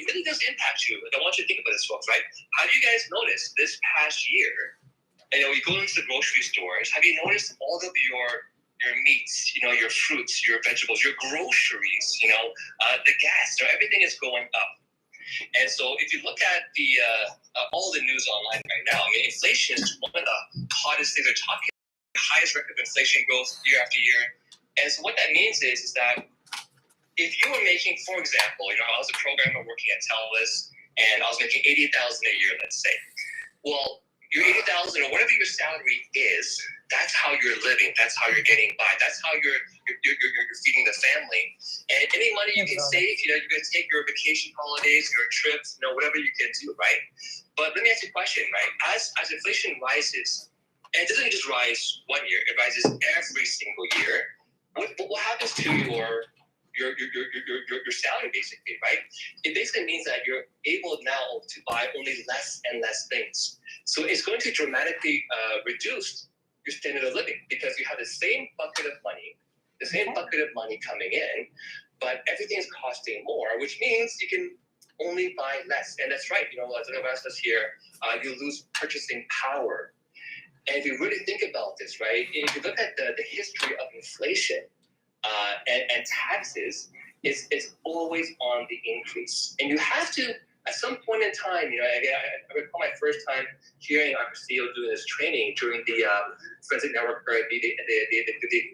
really does impact you. I want you to think about this, folks, right? Have you guys noticed this past year, you go into the grocery stores, have you noticed all of your meats, your fruits, your vegetables, your groceries, the gas, everything is going up. And so if you look at the all the news online right now, I mean, inflation is one of the hottest things they're talking about. The highest record of inflation growth year after year. And so what that means is that if you were making, for example, I was a programmer working at TELUS, and I was making $80,000 a year, let's say. Well, your $80,000 or whatever your salary is, that's how you're living. That's how you're getting by. That's how you're feeding the family. And any money you can save, you're going to take your vacation holidays, your trips, whatever you can do, right? But let me ask you a question, right? As inflation rises, and it doesn't just rise one year, it rises every single year. What happens to your salary, basically, right? It basically means that you're able now to buy only less and less things. So it's going to dramatically reduce your standard of living because you have the same bucket of money coming in, but everything is costing more, which means you can only buy less. And that's right, as the rest of us here, you lose purchasing power. And if you really think about this, right, if you look at the history of inflation, and taxes is always on the increase. And you have to, at some point in time, I recall my first time hearing our CEO doing this training during the Forensic Network, the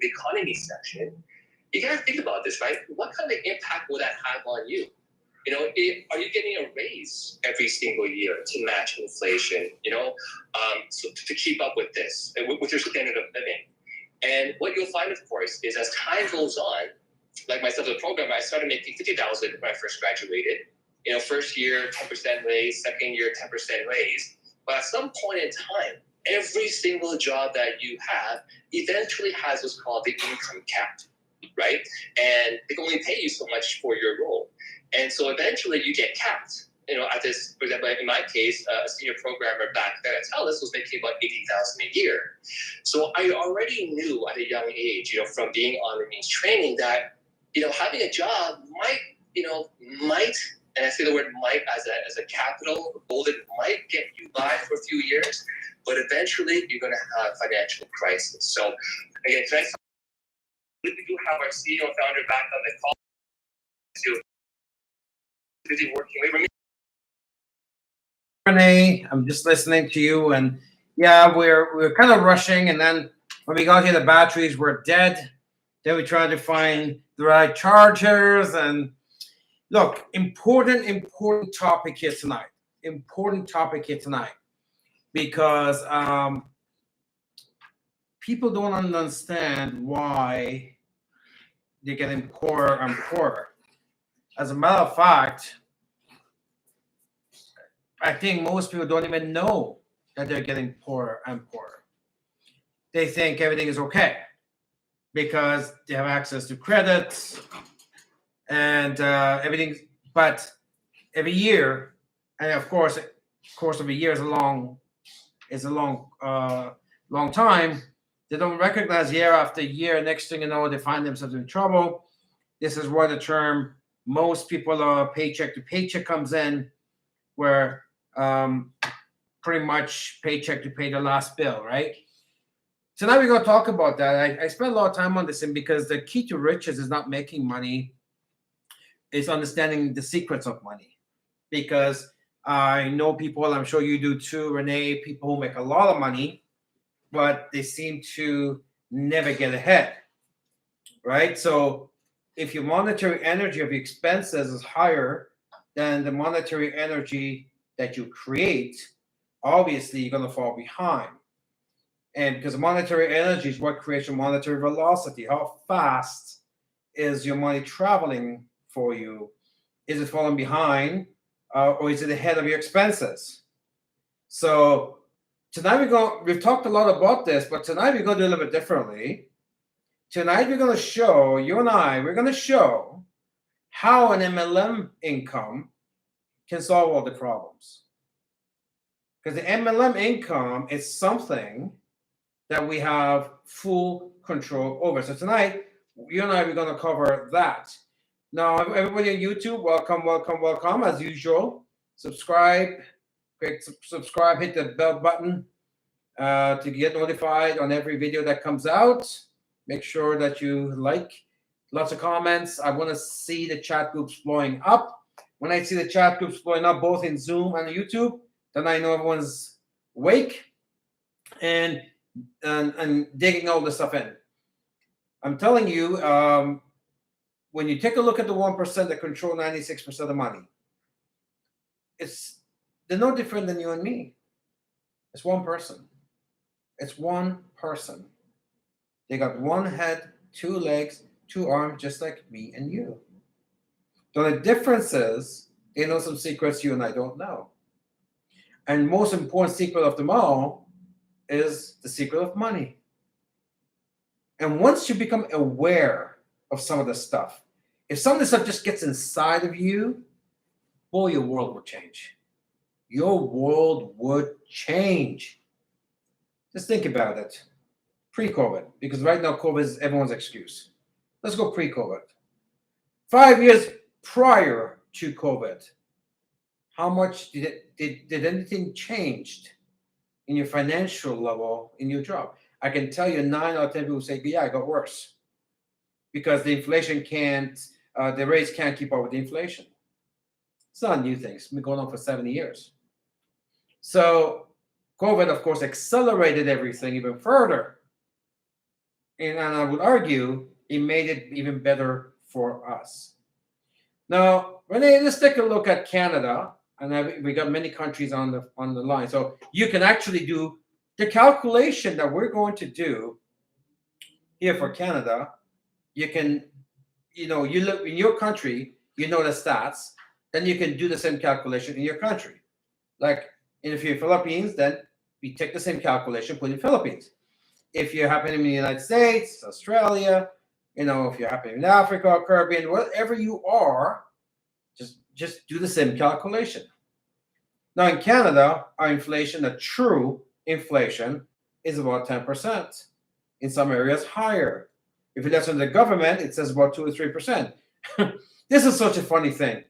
economy section. You got to think about this, right? What kind of impact will that have on you? Are you getting a raise every single year to match inflation, so to keep up with this, with your standard of living? And what you'll find, of course, is as time goes on, like myself as a programmer, I started making $50,000 when I first graduated. First year, 10% raise, second year, 10% raise. But at some point in time, every single job that you have eventually has what's called the income cap, right? And they can only pay you so much for your role. And so eventually you get capped. At this, for example, in my case, a senior programmer back then at TELUS was making about $80,000 a year. So I already knew at a young age, from being on the means training that, having a job might, and I say the word might as a capital, bolded, might get you by for a few years, but eventually you're going to have financial crisis. So again, tonight we do have our CEO and founder back on the call. Busy working. Renee, I'm just listening to you, and yeah, we're kind of rushing, and then when we got here, the batteries were dead. Then we tried to find the right chargers, and look, important topic here tonight. Because people don't understand why they're getting poorer and poorer. As a matter of fact, I think most people don't even know that they're getting poorer and poorer. They think everything is okay because they have access to credit and everything. But every year, and of course of a year is a long time. They don't recognize year after year. Next thing you know, they find themselves in trouble. This is where the term most people are paycheck to paycheck comes in, where pretty much paycheck to pay the last bill, right? So now we're going to talk about that. I spent a lot of time on this, and because the key to riches is not making money, it's understanding the secrets of money. Because I know people, I'm sure you do too, Renee, people who make a lot of money, but they seem to never get ahead, right? So if your monetary energy of your expenses is higher than the monetary energy that you create, obviously you're going to fall behind. And because monetary energy is what creates your monetary velocity. How fast is your money traveling for you? Is it falling behind or is it ahead of your expenses? So tonight we've talked a lot about this, but tonight we're going to do a little bit differently. Tonight we're going to show, we're going to show how an MLM income can solve all the problems. Because the MLM income is something that we have full control over. So tonight, you and I, we're going to cover that. Now, everybody on YouTube, welcome, welcome, welcome. As usual, subscribe, click subscribe, hit the bell button to get notified on every video that comes out. Make sure that you like, lots of comments. I want to see the chat groups blowing up. When I see the chat groups blowing up, both in Zoom and YouTube, then I know everyone's awake and digging all this stuff in. I'm telling you, when you take a look at the 1% that control 96% of the money, they're no different than you and me. It's one person. It's one person. They got one head, two legs, two arms, just like me and you. The only difference is they know some secrets you and I don't know. And most important secret of them all is the secret of money. And once you become aware of some of the stuff, if some of the stuff just gets inside of you, boy, your world would change. Your world would change. Just think about it. Pre-COVID, because right now COVID is everyone's excuse. Let's go pre-COVID. 5 years prior to COVID, how much did anything changed in your financial level in your job? I can tell you 9 out of 10 people say, yeah, it got worse. Because the inflation the rates can't keep up with the inflation. It's not a new thing. It's been going on for 70 years. So COVID, of course, accelerated everything even further. And I would argue it made it even better for us. Now, Renee, let's take a look at Canada. And we got many countries on the line. So you can actually do the calculation that we're going to do here for Canada. You can, you look in your country, you know the stats, then you can do the same calculation in your country. Like if you're Philippines, then we take the same calculation, put in Philippines. If you're happening in the United States, Australia, if you're happening in Africa, Caribbean, wherever you are, just do the same calculation. Now in Canada, our inflation, the true inflation, is about 10%. In some areas, higher. If you listen to the government, it says about 2 or 3%. This is such a funny thing.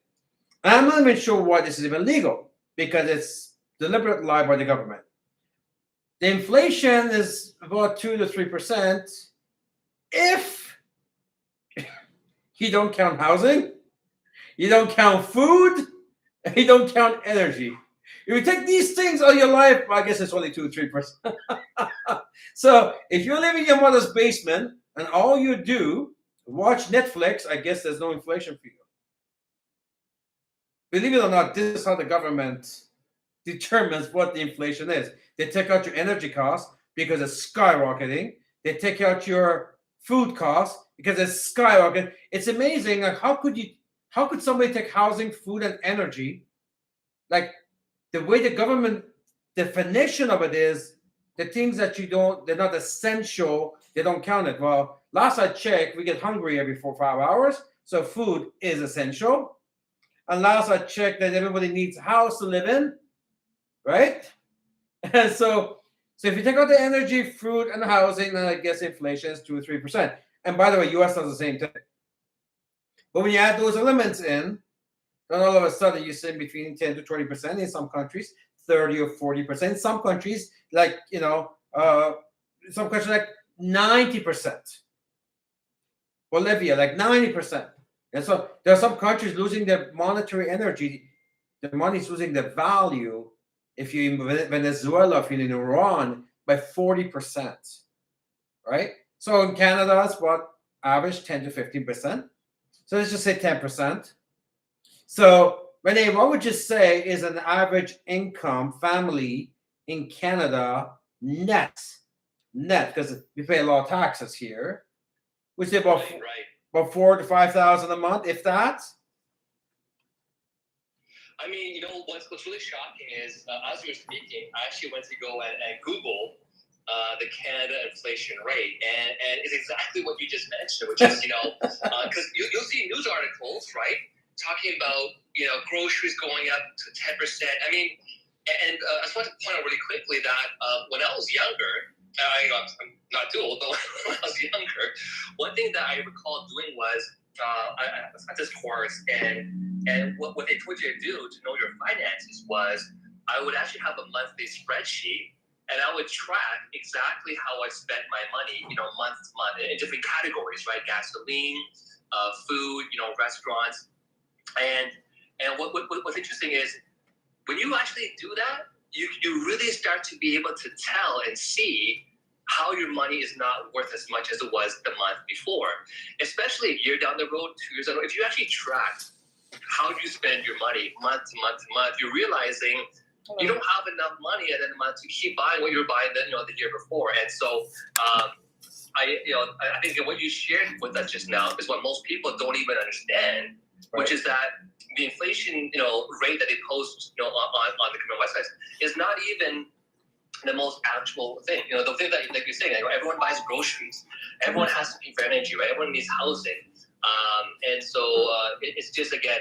And I'm not even sure why this is even legal, because it's deliberate lie by the government. The inflation is about 2 to 3% if you don't count housing, you don't count food, and you don't count energy. If you take these things all your life, I guess it's only 2 or 3%. So if you live in your mother's basement and all you do watch Netflix, I guess there's no inflation for you. Believe it or not, this is how the government determines what the inflation is. They take out your energy costs because it's skyrocketing. They take out your food costs because it's skyrocketing. It's amazing. Like how could somebody take housing, food, and energy? Like the way the government definition of it is the things that they're not essential, they don't count it. Well, last I checked, we get hungry every 4 or 5 hours. So food is essential. And last I checked that everybody needs a house to live in, right? And so if you take out the energy, food, and housing, then I guess inflation is 2 or 3%. And by the way, US does the same thing. But when you add those elements in, then all of a sudden you're seeing between 10 to 20% in some countries, 30 or 40%. In some countries, like, some countries like 90%. Bolivia, like 90%. And so there are some countries losing their monetary energy. The money's losing the value. If you're in Venezuela, if you're in Iran, by 40%, right? So in Canada, it's what average 10 to 15%. So let's just say 10%. So Renee, what would you say is an average income family in Canada net, because we pay a lot of taxes here? We say about about 4,000 to 5,000 a month, if that. I mean, what's really shocking is as you were speaking, I actually went to go and Google the Canada inflation rate, and it's exactly what you just mentioned, which is because you'll see news articles, right, talking about groceries going up to 10%. I mean, and I just want to point out really quickly that when I was younger, I'm not too old, but when I was younger, one thing that I recall doing was at this course, and what they told you to do to know your finances was I would actually have a monthly spreadsheet, and I would track exactly how I spent my money, month to month in different categories, right? Gasoline, food, restaurants, and what's interesting is when you actually do that, you really start to be able to tell and see how your money is not worth as much as it was the month before, especially a year down the road, 2 years down the road. If you actually track how you spend your money month to month to month, you're realizing you don't have enough money at the end of the month to keep buying what you were buying the year before. And so I think that what you shared with us just now is what most people don't even understand, which is that the inflation rate that they post on the government websites is not even the most actual thing. The thing that, like you're saying, everyone buys groceries, everyone has to pay for energy, right? Everyone needs housing, and so it's just again.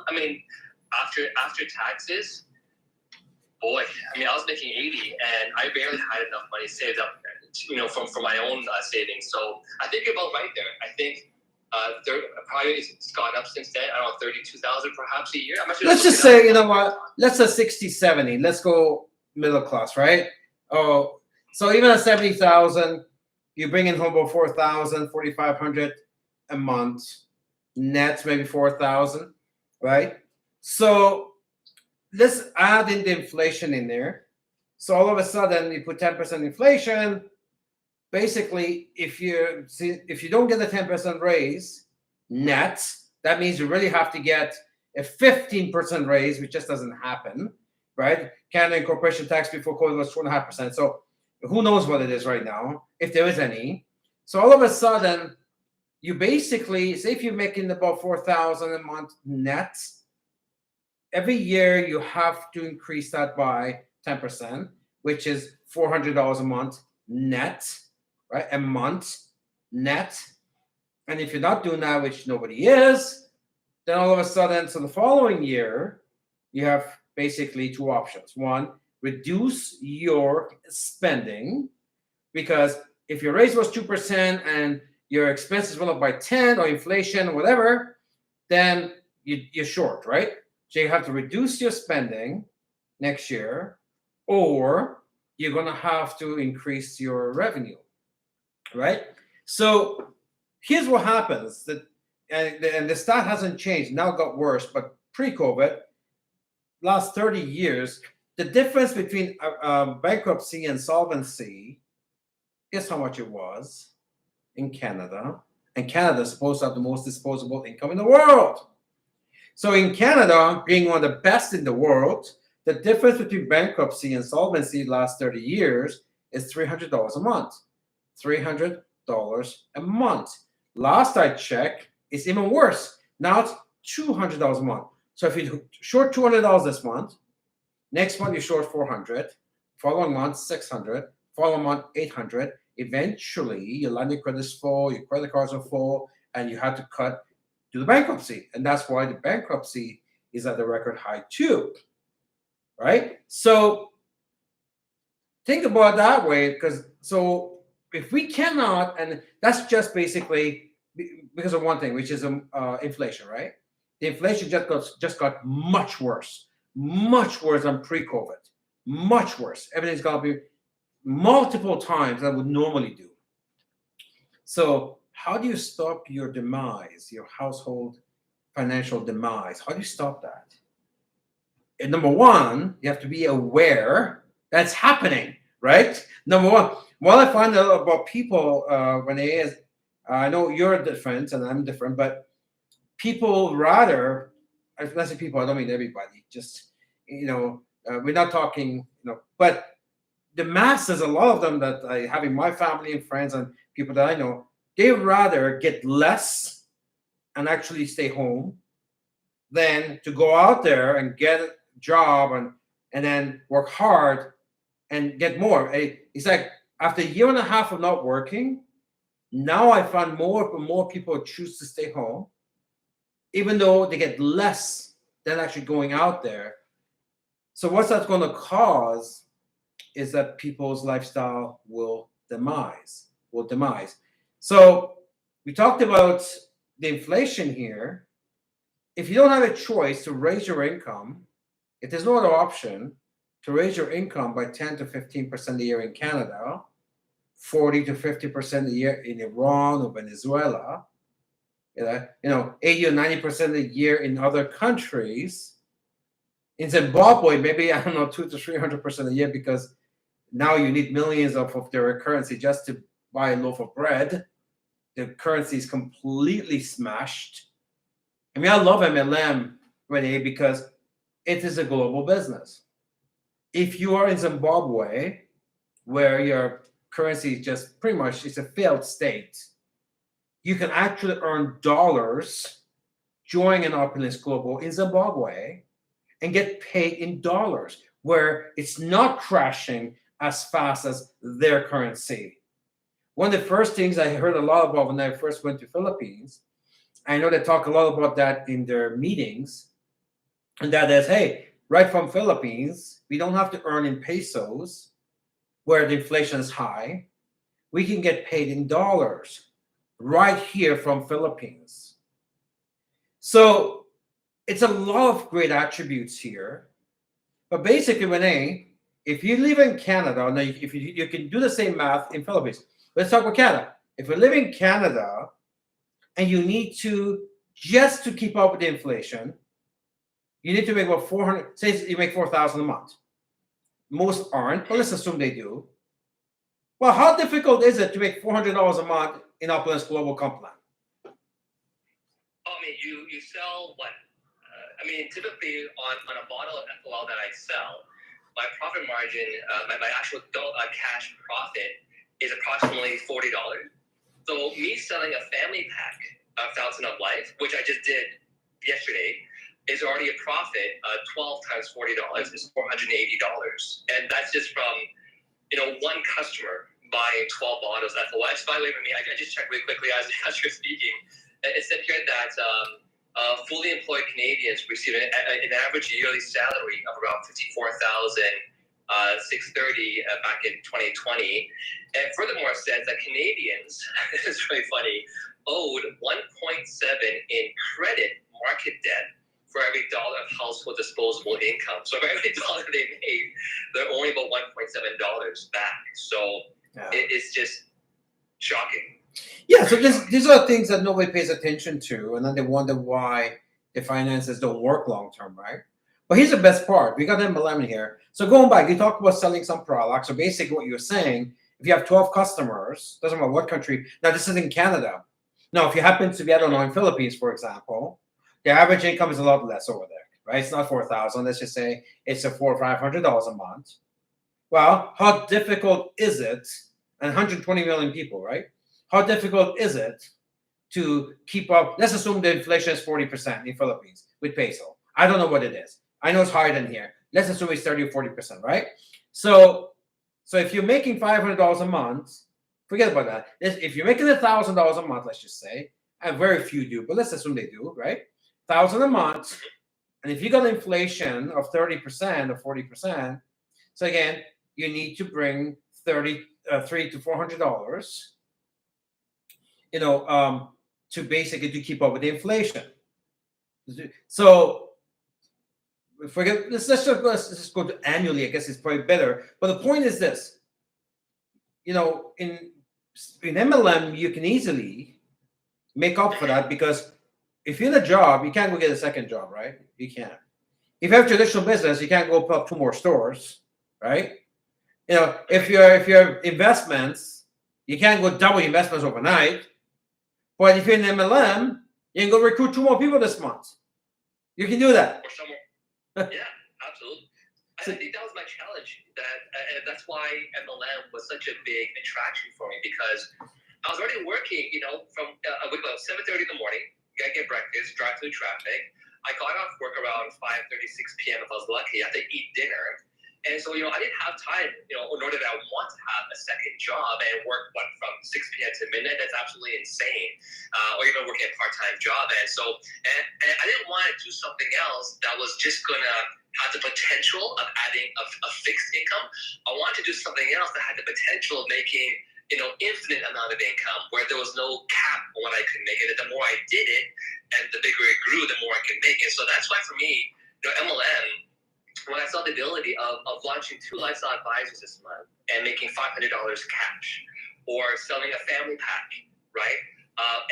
I mean, after taxes, boy, I was making 80, and I barely had enough money saved up, from my own savings. So I think about right there. I think probably it's gone up since then. I don't know, 32,000 perhaps a year. Let's just say, you know what? Let's say 60, 70. Let's go middle class, right? Oh, so even at 70,000, you bring in home about 4,000, 4,500 a month. Net maybe 4,000, right? So let's add in the inflation in there. So all of a sudden you put 10% inflation. Basically, if you don't get a 10% raise net, that means you really have to get a 15% raise, which just doesn't happen, right? Canada corporation tax before COVID was 2.5%. So who knows what it is right now, if there is any. So all of a sudden, you basically say if you're making about 4,000 a month net, every year you have to increase that by 10%, which is $400 a month net, right? A month net. And if you're not doing that, which nobody is, then all of a sudden, so the following year, you have basically two options. One, reduce your spending, because if your raise was 2% and your expenses went up by 10 or inflation or whatever, then you're short, right? So you have to reduce your spending next year, or you're going to have to increase your revenue, right? So here's what happens. And the stat hasn't changed. Now it got worse, but pre-COVID, last 30 years, the difference between bankruptcy and solvency is how much it was in Canada. And Canada is supposed to have the most disposable income in the world. So in Canada, being one of the best in the world, the difference between bankruptcy and solvency last 30 years is $300 a month. $300 a month. Last I checked, it's even worse. Now it's $200 a month. So if you short $200 this month, next month you short $400, following month $600, following month $800. Eventually, your line of credit is full, your credit cards are full, and you have to cut to the bankruptcy. And that's why the bankruptcy is at the record high too, right? So think about it that way, because so if we cannot, and that's just basically because of one thing, which is inflation, right? The inflation just got much worse than pre-COVID, much worse. Everything's gonna be multiple times than would normally do. So how do you stop your demise, your household financial demise? How do you stop that? And number one, you have to be aware that's happening, right? Number one. What I find out about people, Renee, is I know you're different and I'm different, but people rather, when I say people, I don't mean everybody, just, we're not talking, but the masses, a lot of them that I have in my family and friends and people that I know, they rather get less and actually stay home than to go out there and get a job and then work hard and get more. It's like After a year and a half of not working, now I find more and more people choose to stay home, even though they get less than actually going out there. So what's that going to cause is that people's lifestyle will demise. So we talked about the inflation here. If you don't have a choice to raise your income, if there's no other option to raise your income by 10 to 15% a year in Canada, 40 to 50% a year in Iran or Venezuela, 80 or 90% a year in other countries. In Zimbabwe, maybe, I don't know, 2 to 300% a year, because now you need millions of their currency just to buy a loaf of bread. The currency is completely smashed. I mean, I love MLM, Renee, because it is a global business. If you are in Zimbabwe, where your currency is just pretty much, it's a failed state, you can actually earn dollars joining an Opulence Global in Zimbabwe and get paid in dollars, where it's not crashing as fast as their currency. One of the first things I heard a lot about when I first went to Philippines, I know they talk a lot about that in their meetings, and that is, hey, right from Philippines, we don't have to earn in pesos, where the inflation is high. We can get paid in dollars right here from Philippines. So it's a lot of great attributes here. But basically, Renee, if you live in Canada, now if you can do the same math in Philippines. Let's talk about Canada. If you live in Canada and you need to, just to keep up with the inflation, you need to make about 400, say you make 4,000 a month. Most aren't, but let's assume they do. Well, how difficult is it to make $400 a month in Opulence Global Company? I mean, you sell what? Typically on a bottle of FOL that I sell, my profit margin, my actual cash profit is approximately $40. So me selling a family pack of Fountain of Life, which I just did yesterday, is already a profit. 12 times $40 is $480, and that's just from one customer buying 12 bottles of FOL. By the way, for me, I just checked really quickly as you're speaking. It said here that fully employed Canadians receive an average yearly salary of around $54,630 back in 2020. And furthermore, it says that Canadians, it's really funny, owed 1.7 in credit market debt for every dollar of household disposable income. So for every dollar they made, they're only about $1.7 back. So it's just shocking. Yeah, so these are things that nobody pays attention to, and then they wonder why the finances don't work long term, right? But here's the best part. We got MLM here. So going back, you talked about selling some products. So basically what you're saying, if you have 12 customers, doesn't matter what country, now this is in Canada. Now, if you happen to be, I don't know, in Philippines, for example, the average income is a lot less over there, right? It's not 4,000. Let's just say it's a $400 or $500 a month. Well, how difficult is it? And 120 million people, right? How difficult is it to keep up? Let's assume the inflation is 40% in Philippines with peso. I don't know what it is. I know it's higher than here. Let's assume it's 30 or 40%, right? So if you're making $500 a month, forget about that. If you're making $1,000 a month, let's just say, and very few do, but let's assume they do, right? 1,000 a month, and if you got inflation of 30% or 40%, so again, you need to bring $300 to $400, to basically to keep up with the inflation. So forget. Let's just go to annually. I guess it's probably better. But the point is this: in MLM, you can easily make up for that, because if you're in a job, you can't go get a second job, right? You can't. If you have traditional business, you can't go put up 2 more stores, right? If you're investments, you can't go double your investments overnight. But if you're in MLM, you can go recruit 2 more people this month. You can do that. Or somewhere. Yeah, absolutely. I think that was my challenge. That's why MLM was such a big attraction for me, because I was already working, from about 7:30 in the morning. Gotta get breakfast, drive through traffic. I got off work around 5:36 p.m. if I was lucky. I had to eat dinner, And so, I didn't have time, nor did I want to have a second job and work, from 6 p.m. to midnight. That's absolutely insane. Or even working a part-time job. And so, and I didn't want to do something else that was just going to have the potential of adding a fixed income. I wanted to do something else that had the potential of making, infinite amount of income where there was no cap on what I could make. And the more I did it and the bigger it grew, the more I could make. And so that's why for me, MLM, when I saw the ability of launching 2 lifestyle advisors this month and making $500 cash, or selling a family pack, right?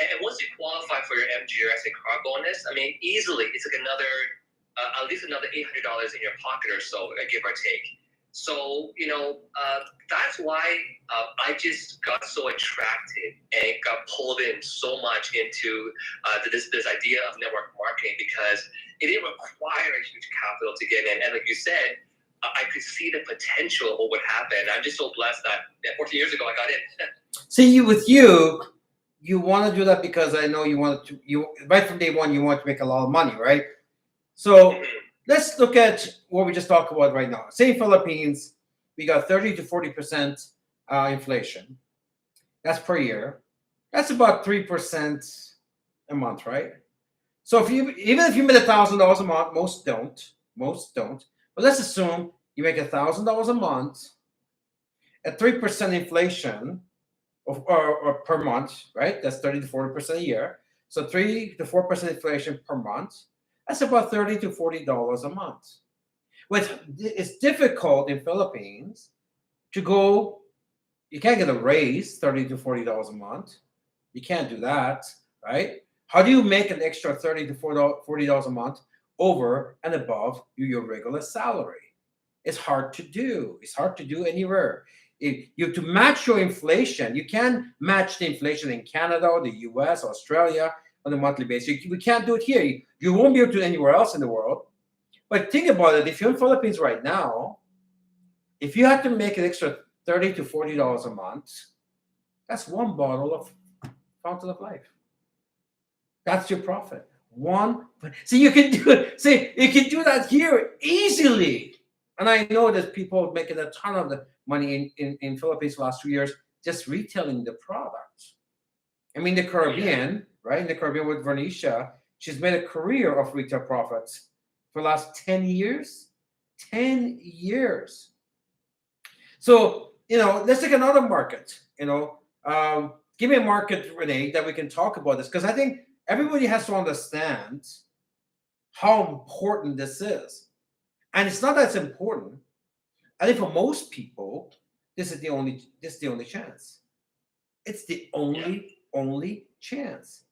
And once you qualify for your MGRS and car bonus, I mean, easily it's like another, at least another $800 in your pocket or so, give or take. So, that's why I just got so attracted and got pulled in so much into this idea of network marketing, because it didn't require a huge capital to get in. And like you said, I could see the potential of what would happen. I'm just so blessed that 14 years ago I got in. See, you want to do that because I know you right from day one, you want to make a lot of money, right? So let's look at what we just talked about right now. Say in Philippines, we got 30 to 40% inflation. That's per year. That's about 3% a month, right? So even if you made $1,000 a month, most don't. But let's assume you make $1,000 a month at 3% inflation, or per month, right? That's 30 to 40% a year. So 3 to 4% inflation per month. That's about $30 to $40 a month. It's difficult in Philippines to go. You can't get a raise $30 to $40 a month. You can't do that, right? How do you make an extra $30 to $40 a month over and above your regular salary? It's hard to do. It's hard to do anywhere. You to match your inflation. You can't match the inflation in Canada, or the US, Australia on a monthly basis. We can't do it here. You won't be able to do it anywhere else in the world. But think about it. If you're in Philippines right now, if you had to make an extra $30 to $40 a month, that's one bottle of Fountain of Life. That's your profit. See, you can do it. See, you can do that here easily. And I know there's people making a ton of the money in Philippines the last 2 years just retailing the product. I mean, the Caribbean, right? In the Caribbean with Vernicia, she's made a career of retail profits for the last 10 years. 10 years. So, let's take another market. Give me a market, Renee, that we can talk about this, because I think everybody has to understand how important this is. And it's not that it's important. I think for most people, this is the only chance. It's the only chance.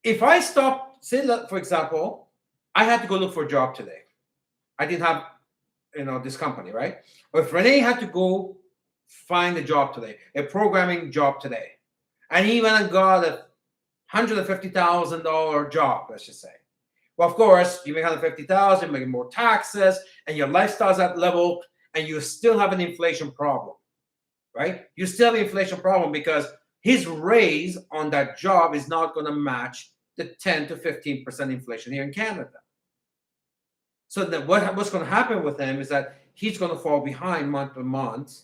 If I stop, say, for example, I had to go look for a job today. I didn't have, this company, right? Or if Renee had to go find a job today, a programming job today, and he went and got a $150,000 job, let's just say. Well, of course, you make $150,000, make more taxes, and your lifestyle's at level, and you still have an inflation problem, right? You still have an inflation problem because his raise on that job is not going to match the 10 to 15% inflation here in Canada. So what's going to happen with him is that he's going to fall behind month to month.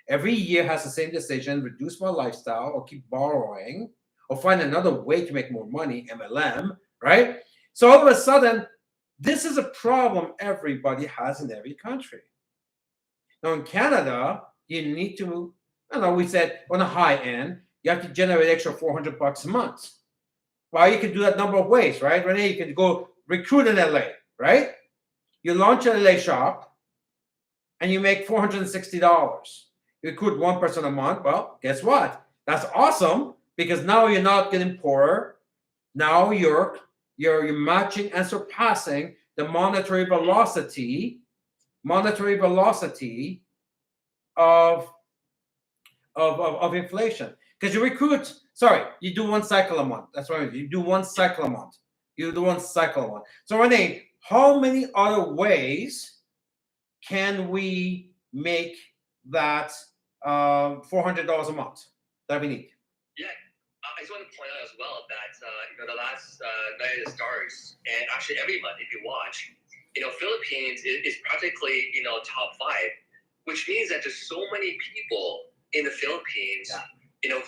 Every year has the same decision: reduce my lifestyle, or keep borrowing, or find another way to make more money, MLM, right? So all of a sudden, this is a problem everybody has in every country. Now in Canada, you need to, we said on the high end, you have to generate extra $400 a month. Well, you can do that a number of ways, right? Renee, you can go recruit in LA, right? You launch an LA shop and you make $460. You recruit one person a month. Well, guess what? That's awesome, because now you're not getting poorer. Now you're matching and surpassing the monetary velocity of inflation. Because you do one cycle a month. That's what I mean. You do one cycle a month. So Renee, how many other ways can we make that $400 a month that we need? Yeah, I just want to point out as well that the last Night of the Stars, and actually every month if you watch, Philippines is practically, top 5, which means that there's so many people in the Philippines,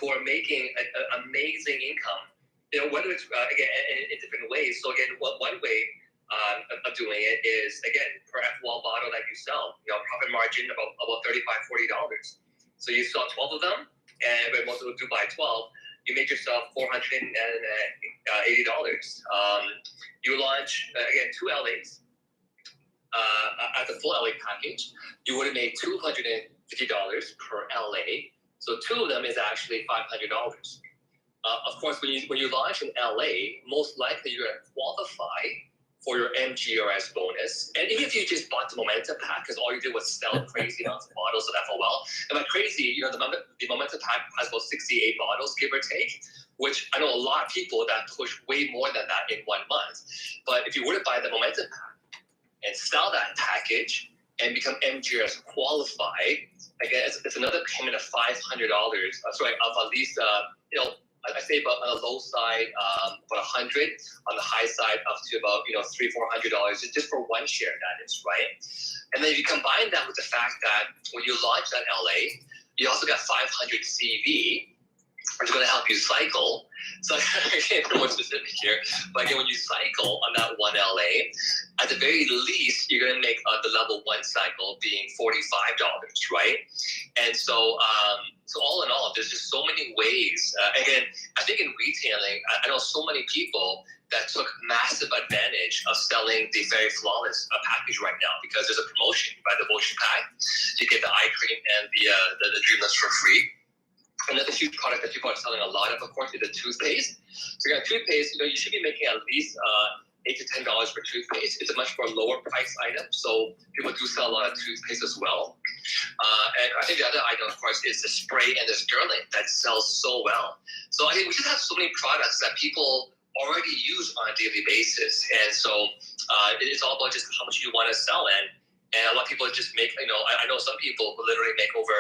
who are making an amazing income, whether it's, again, in different ways. So again, one way of doing it is, again, per F1 bottle that you sell, profit margin about $35-$40. So you sell 12 of them, and when most people do buy 12, you make yourself $480. You launch, again, 2 LAs. At the full LA package, you would have made $250 per LA. So 2 of them is actually $500. Of course, when you launch in LA, most likely you're going to qualify for your MGRS bonus. And even if you just bought the Momentum pack, because all you did was sell crazy amounts of bottles of FOL, and by crazy, the Momentum pack has about 68 bottles, give or take, which I know a lot of people that push way more than that in 1 month. But if you were to buy the Momentum pack and sell that package and become MGRS qualified, again, it's another payment of $500. Of at least, I say about on the low side, about $100, on the high side up to about $300-$400 just for 1 share. That is right. And then if you combine that with the fact that when you launch that LA, you also got 500 CV, which is going to help you cycle. So I can't be more specific here, but again, when you cycle on that 1 LA, at the very least, you're going to make the level 1 cycle being $45, right? And so all in all, there's just so many ways. Again, I think in retailing, I know so many people that took massive advantage of selling the Very Flawless package right now, because there's a promotion. By the Motion Pack, you get the eye cream and the Dreamless for free. Another huge product that people are selling a lot of course, is the toothpaste. So you got toothpaste, you should be making at least $8 to $10 per toothpaste. It's a much more lower price item, so people do sell a lot of toothpaste as well. And I think the other item, of course, is the spray and the Sterling that sells so well. So I think we just have so many products that people already use on a daily basis, and so it's all about just how much you want to sell. And a lot of people just make, I know some people who literally make over,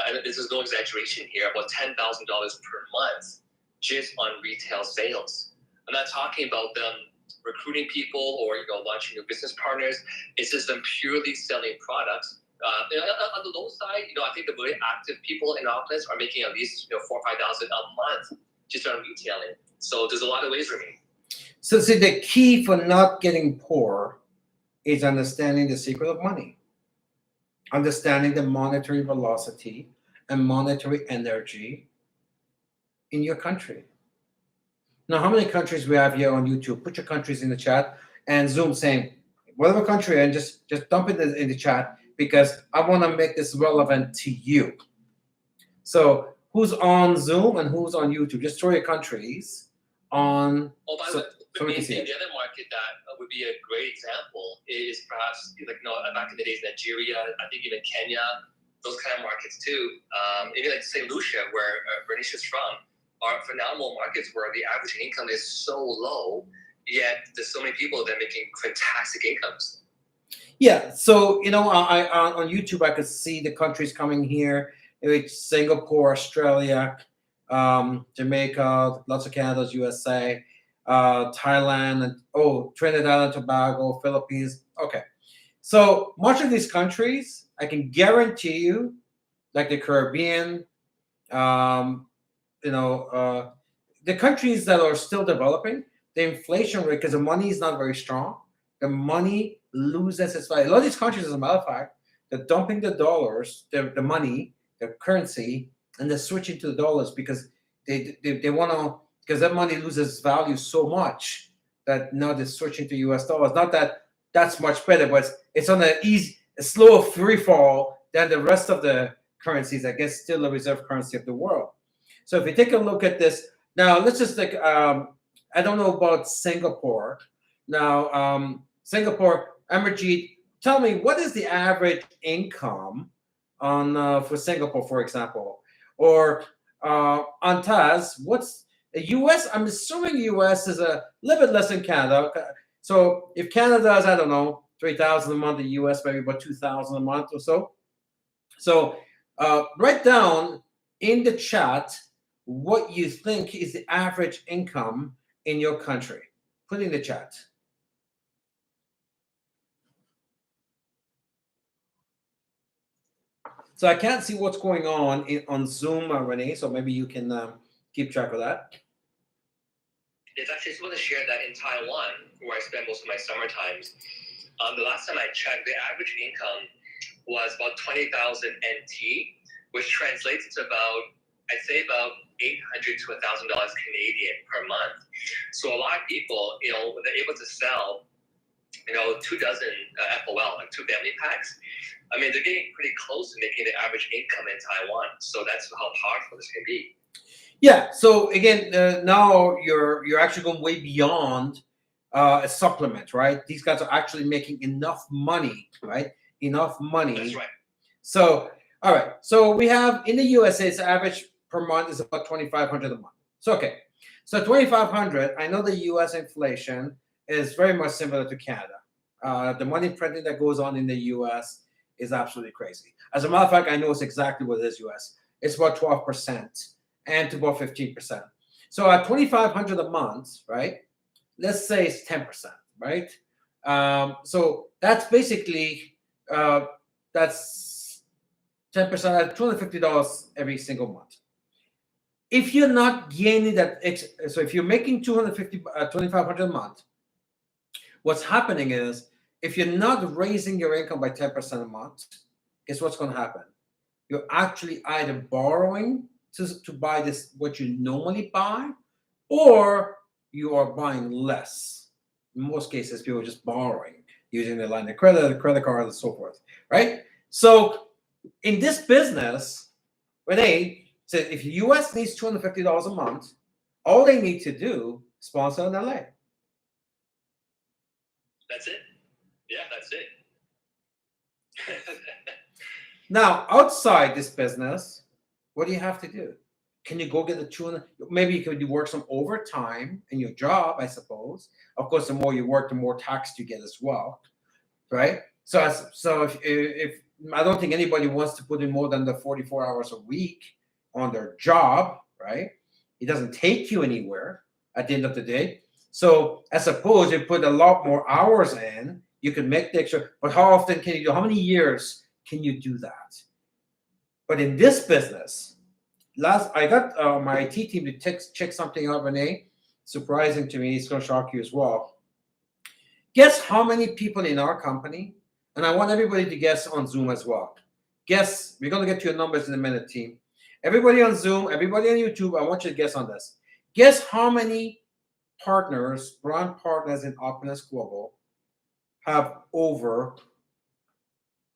and this is no exaggeration here, about $10,000 per month just on retail sales. I'm not talking about them recruiting people or launching new business partners. It's just them purely selling products. On the low side, I think the really active people in office are making at least $4,000 or $5,000 a month just on retailing. So there's a lot of ways for me. So see, the key for not getting poor is understanding the secret of money. Understanding the monetary velocity and monetary energy in your country. Now, how many countries we have here on YouTube? Put your countries in the chat, and Zoom saying, whatever country, and just dump it in the chat, because I want to make this relevant to you. So who's on Zoom and who's on YouTube? Just throw your countries on. Oh, by the way, the other market that would be a great example is perhaps back in the days, Nigeria, I think even Kenya, those kind of markets too. Even like St. Lucia, where Bernice is from, are phenomenal markets where the average income is so low, yet there's so many people that are making fantastic incomes. Yeah, so I on YouTube I could see the countries coming here. It's Singapore, Australia, Jamaica, lots of Canada's, USA, Thailand, and Trinidad and Tobago, Philippines. Okay, so much of these countries, I can guarantee you, like the Caribbean, the countries that are still developing, the inflation rate, because the money is not very strong, the money loses its value. A lot of these countries, as a matter of fact, they're dumping the dollars, the money, the currency, and they're switching to the dollars because they want to, because that money loses value so much that now they're switching to US dollars. Not that that's much better, but it's on a slower free fall than the rest of the currencies, I guess, still the reserve currency of the world. So if you take a look at this, now let's just I don't know about Singapore. Now, Singapore, Amarjeet, tell me, what is the average income on for Singapore, for example? Or on Taz, what's the US? I'm assuming US is a little bit less than Canada. So if Canada is, I don't know, $3,000 a month, the US maybe about $2,000 a month or so. So write down in the chat what you think is the average income in your country. Put in the chat. So I can't see what's going on on Zoom, Renee. So maybe you can keep track of that. It's actually, I just want to share that in Taiwan, where I spend most of my summer times. The last time I checked, the average income was about 20,000 NT, which translates to about, I'd say about $800 to $1,000 Canadian per month. So a lot of people, when they're able to sell, 2 dozen FOL, like 2 family packs, I mean, they're getting pretty close to making the average income in Taiwan. So that's how powerful this can be. Yeah. So again, now you're actually going way beyond a supplement, right? These guys are actually making enough money, right? Enough money. That's right. So, all right. So we have in the USA, its average per month is about 2,500 a month. So okay. So 2,500. I know the U.S. inflation is very much similar to Canada. The money printing that goes on in the U.S. is absolutely crazy. As a matter of fact, I know it's exactly what it is. U.S. It's about 12%. And to about 15%. So at 2,500 a month, right? Let's say it's 10%, right? So that's basically that's 10% at $250 every single month. If you're not gaining that, so if you're making 2,500 a month, what's happening is if you're not raising your income by 10% a month, guess what's going to happen? You're actually either borrowing to buy this what you normally buy, or you are buying less. In most cases, people are just borrowing using their line of credit, the credit card, and so forth, right? So in this business, Renee said if the US needs $250 a month, all they need to do is sponsor in LA. That's it. Yeah, that's it. Now, outside this business, what do you have to do? Can you go get the 200? Maybe you could work some overtime in your job, I suppose. Of course, the more you work, the more tax you get as well, right? So if I don't think anybody wants to put in more than the 44 hours a week on their job, right? It doesn't take you anywhere at the end of the day. So I suppose you put a lot more hours in, you can make the extra. But how often can you do? How many years can you do that? But in this business, I got my IT team to check something out, Renee. Surprising to me, it's going to shock you as well. Guess how many people in our company, and I want everybody to guess on Zoom as well. Guess, we're going to get to your numbers in a minute, team. Everybody on Zoom, everybody on YouTube, I want you to guess on this. Guess how many partners, brand partners in Openness Global have over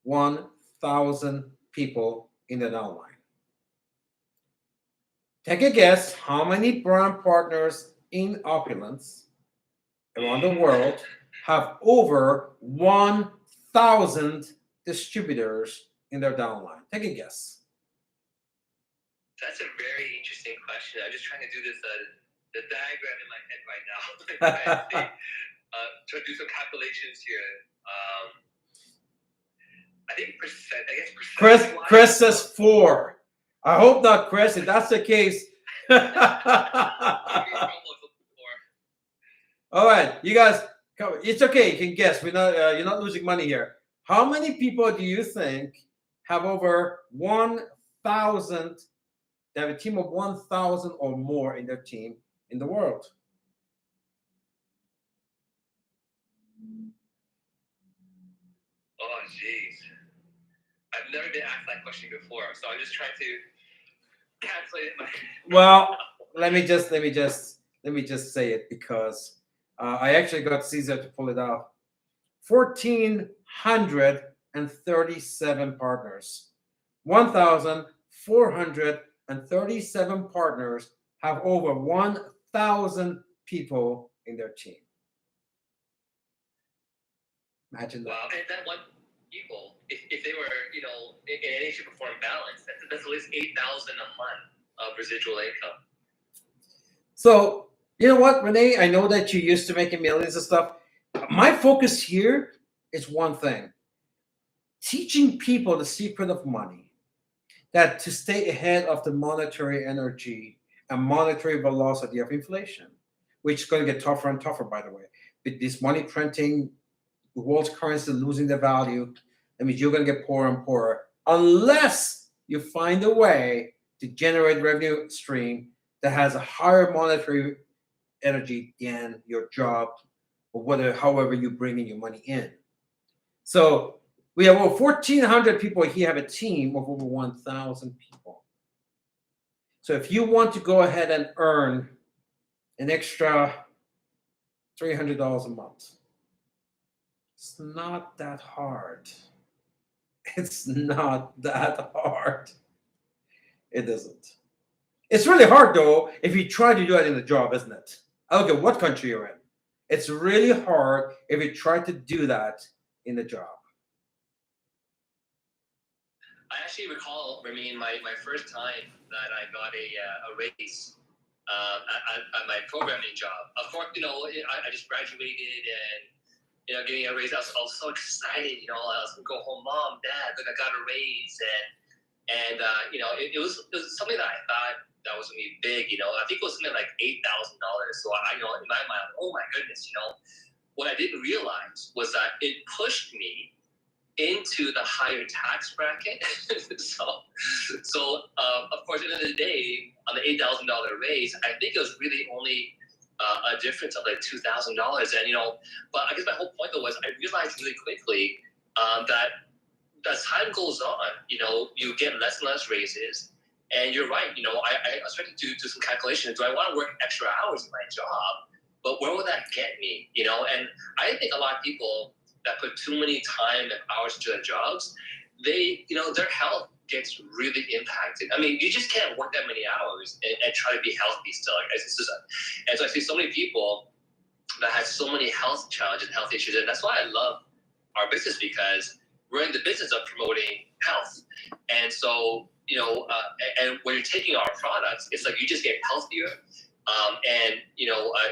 1,000 people in the downline. Take a guess how many brand partners in Opulence around the world have over 1,000 distributors in their downline. Take a guess. That's a very interesting question. I'm just trying to do this the diagram in my head right now. To do some calculations here. I think percent. I guess Chris says 4. I hope not, Chris. If that's the case. All right, you guys, it's okay. You can guess. You're not losing money here. How many people do you think have over 1,000? They have a team of 1,000 or more in their team in the world. Oh, jeez. I've never been asked that question before, so I'm just trying to calculate it. Well, let me just say it because I actually got Caesar to pull it out. 1,437 partners. 1,437 partners have over 1,000 people in their team. Imagine that. Wow, and that one people, if they were, in any shape or form balanced, that's at least 8,000 a month of residual income. So, you know what, Renee? I know that you're used to making millions of stuff. My focus here is one thing: teaching people the secret of money, that to stay ahead of the monetary energy and monetary velocity of inflation, which is going to get tougher and tougher, by the way. With this money printing, the world's currency losing their value, that means you're going to get poorer and poorer. unless you find a way to generate revenue stream that has a higher monetary energy than your job or however you bring in your money in. So we have over 1,400 people here, have a team of over 1,000 people. So if you want to go ahead and earn an extra $300 a month, it's not that hard. It's not that hard. It isn't. It's really hard though if you try to do it in a job, isn't it? I don't care what country you're in. It's really hard if you try to do that in a job. I actually recall, Ramin, my first time that I got a raise at my programming job. Of course, I just graduated and getting a raise. I was so excited. I was gonna go home, Mom, Dad, look, I got a raise, and it was something that I thought that was gonna be big. I think it was something like $8,000. So in my mind, oh my goodness, what I didn't realize was that it pushed me into the higher tax bracket. so of course, at the end of the day, on the $8,000 raise, I think it was really only a difference of like $2,000. And but I guess my whole point though was I realized really quickly that as time goes on, you get less and less raises. And you're right. I started to do some calculations. Do I want to work extra hours in my job? But where will that get me? And I think a lot of people that put too many time and hours into their jobs, their health gets really impacted. I mean, you just can't work that many hours and try to be healthy still. And so I see so many people that have so many health challenges and health issues. And that's why I love our business, because we're in the business of promoting health. And so, and when you're taking our products, it's like you just get healthier.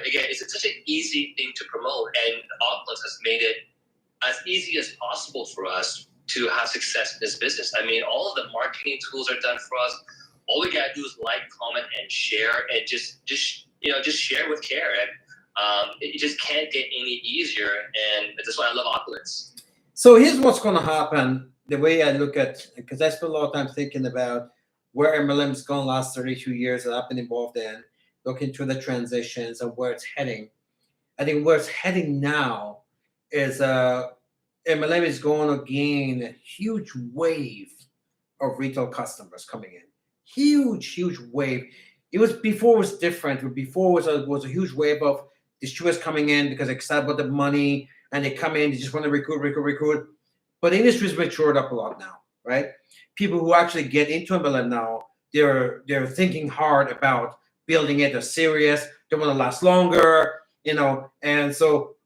Again, it's such an easy thing to promote. And Opulence has made it as easy as possible for us to have success in this business. I mean, all of the marketing tools are done for us. All we gotta do is like, comment, and share, and just share with care. And it just can't get any easier. And that's why I love Opulence. So here's what's going to happen. The way I look at, because I spent a lot of time thinking about where MLM's gone last 32 years that I've been involved in, looking through the transitions and where it's heading. I think where it's heading now is MLM is going to gain a huge wave of retail customers coming in. Huge wave. It was different. Before was a huge wave of distributors coming in because they're excited about the money and they come in, they just want to recruit. But the industry's matured up a lot now, right? People who actually get into MLM now, they're thinking hard about building it. They're serious. They want to last longer, and so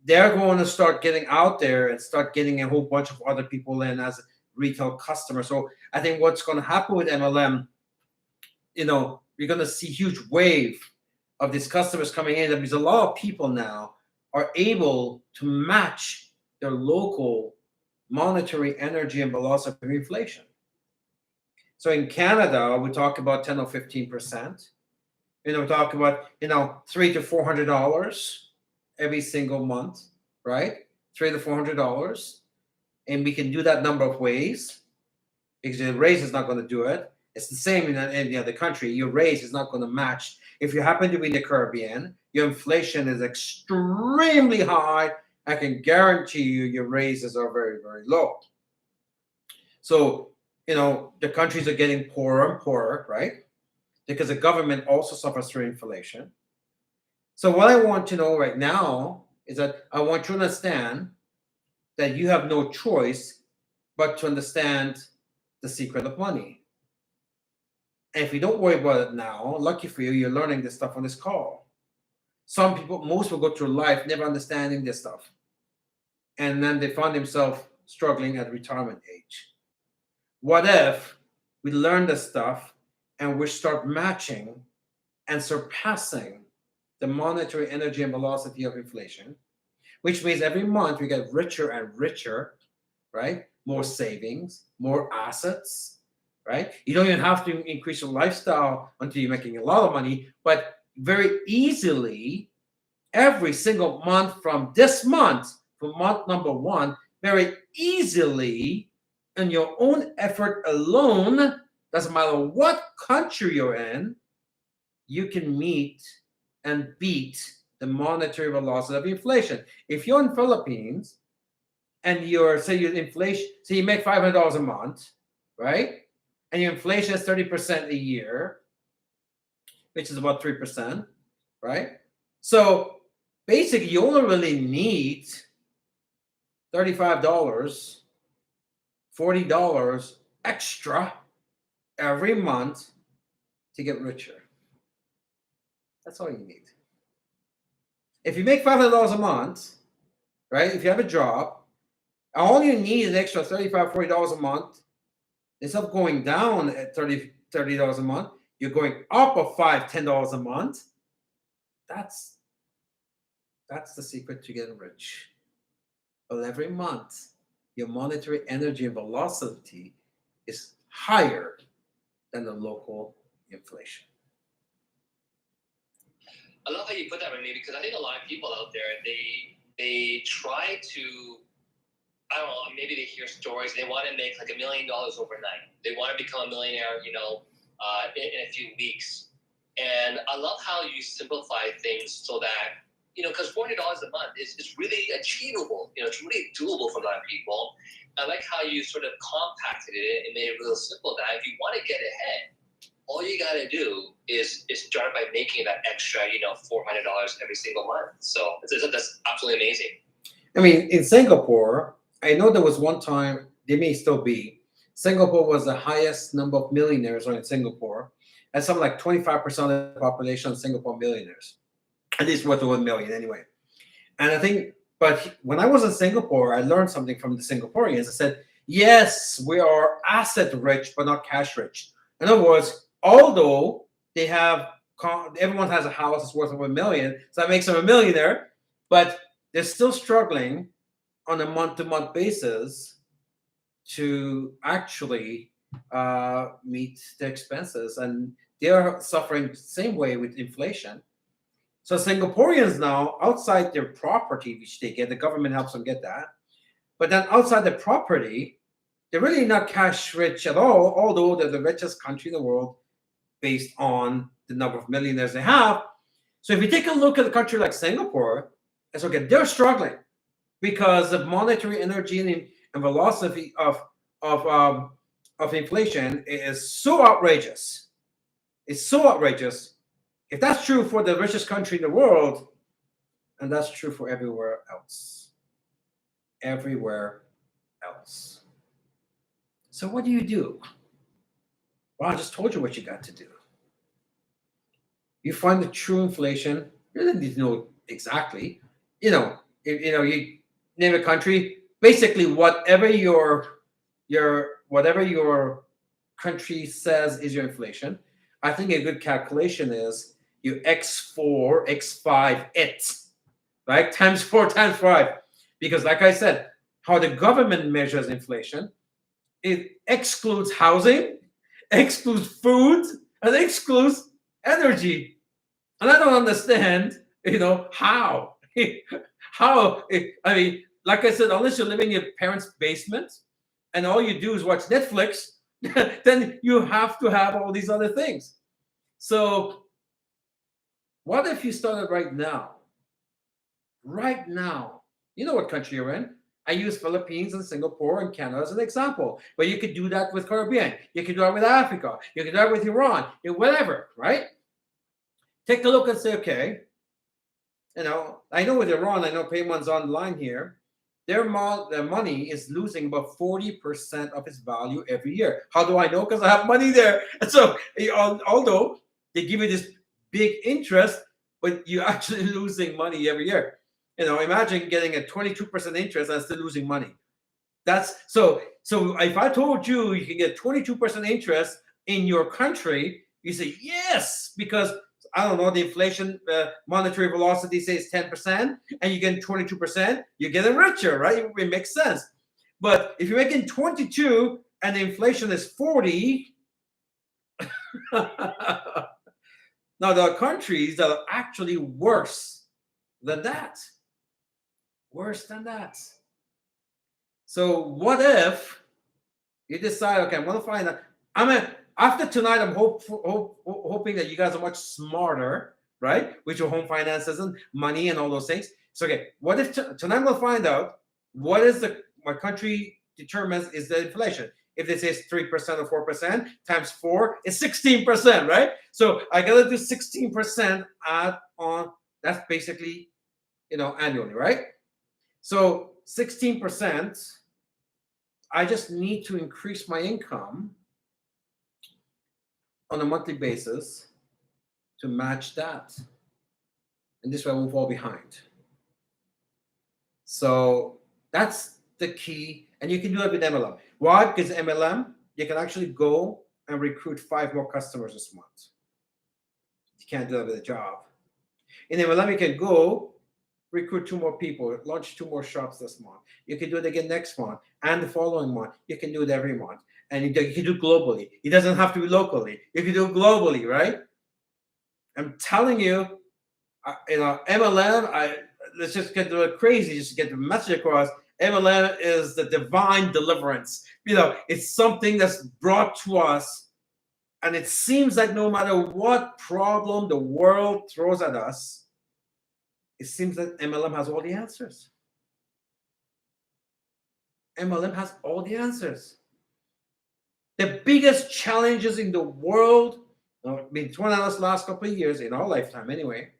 they're going to start getting out there and start getting a whole bunch of other people in as retail customers. So I think what's going to happen with MLM, you're going to see a huge wave of these customers coming in. Because a lot of people now are able to match their local monetary energy and velocity of inflation. So in Canada, we talk about 10 or 15%. We talk about, $300 to $400 every single month, right? $300 to $400. And we can do that number of ways because your raise is not going to do it. It's the same in any other country. Your raise is not going to match. If you happen to be in the Caribbean, your inflation is extremely high. I can guarantee you your raises are very, very low. So, the countries are getting poorer and poorer, right? Because the government also suffers through inflation. So what I want to know right now is that I want you to understand that you have no choice but to understand the secret of money. And if you don't worry about it now, lucky for you, you're learning this stuff on this call. Most will go through life never understanding this stuff. And then they find themselves struggling at retirement age. What if we learn this stuff and we start matching and surpassing the monetary energy and velocity of inflation, which means every month we get richer and richer, right? More savings, more assets, right? You don't even have to increase your lifestyle until you're making a lot of money, but very easily, every single month from this month, from month number one, very easily, and your own effort alone, doesn't matter what country you're in, you can meet and beat the monetary velocity of inflation. If you're in Philippines and you're say your inflation, so you make $500 a month, right? And your inflation is 30% a year, which is about 3%, right? So basically, you only really need $35, $40 extra every month to get richer. That's all you need. If you make $500 a month, right? If you have a job, all you need is an extra $35, $40 a month. Instead of going down at $30 a month, you're going up of $5, $10 a month. That's the secret to getting rich. But every month, your monetary energy and velocity is higher than the local inflation. I love how you put that, Remy, because I think a lot of people out there, they try to, I don't know, maybe they hear stories, they want to make like $1 million overnight. They want to become a millionaire, in a few weeks. And I love how you simplify things so that, because $40 a month is really achievable. It's really doable for a lot of people. I like how you sort of compacted it and made it real simple that if you want to get ahead, all you got to do is start by making that extra, $400 every single month. So that's absolutely amazing. I mean, in Singapore, I know there was one time, they may still be, Singapore was the highest number of millionaires in Singapore. And something like 25% of the population of Singapore millionaires. At least worth over $1 million anyway. And I think, but when I was in Singapore, I learned something from the Singaporeans. I said, yes, we are asset rich, but not cash rich. In other words, although they have, everyone has a house that's worth over $1 million, so that makes them a millionaire, but they're still struggling on a month-to-month basis to actually meet the expenses, and they're suffering the same way with inflation. So Singaporeans now, outside their property, which they get, the government helps them get that, but then outside the property, they're really not cash rich at all, although they're the richest country in the world based on the number of millionaires they have. So if you take a look at a country like Singapore, it's okay, they're struggling because the monetary energy and velocity of inflation is so outrageous. It's so outrageous. If that's true for the richest country in the world, and that's true for everywhere else. Everywhere else. So what do you do? Well, I just told you what you got to do. You find the true inflation. You don't need to know exactly. You name a country. Basically, whatever your country says is your inflation. I think a good calculation is you x4, x5 it, right? Times 4 times 5. Because like I said, how the government measures inflation, it excludes housing, excludes food, and excludes energy. And I don't understand, how. How, I mean, like I said, unless you're living in your parents' basement and all you do is watch Netflix, then you have to have all these other things. So what if you started right now? Right now. You know what country you're in. I use Philippines and Singapore and Canada as an example. But you could do that with Caribbean. You could do that with Africa. You could do that with Iran. Whatever, right? Take a look and say, okay, I know with Iran, I know Payman's online here. Their money is losing about 40% of its value every year. How do I know? Because I have money there. And so, although they give you this big interest, but you're actually losing money every year. Imagine getting a 22% interest and still losing money. That's so if I told you you can get 22% interest in your country, you say yes, because I don't know, the inflation monetary velocity says 10%, and you get 22%, you're getting richer, right? It makes sense. But if you're making 22 and the inflation is 40, now there are countries that are actually worse than that. Worse than that. So what if You decide, okay, I'm going to find out. After tonight, I'm hoping that you guys are much smarter, right, with your home finances and money and all those things. So, okay, what if tonight I'm going to find out what is my country determines is the inflation. If they say it's 3% or 4% times 4, it's 16%, right? So I got to do 16% add on. That's basically, annually, right? So 16%, I just need to increase my income on a monthly basis to match that. And this way I won't fall behind. So that's the key. And you can do it with MLM. Why? Because MLM, you can actually go and recruit 5 more customers this month. You can't do that with a job. In MLM, you can go recruit 2 more people, launch 2 more shops this month. You can do it again next month and the following month. You can do it every month. And you can do it globally. It doesn't have to be locally. You can do it globally, right? I'm telling you, MLM, let's just get to it crazy, just to get the message across. MLM is the divine deliverance. It's something that's brought to us. And it seems like no matter what problem the world throws at us, it seems that MLM has all the answers. MLM has all the answers. The biggest challenges in the world, been thrown at us last couple of years, in our lifetime anyway,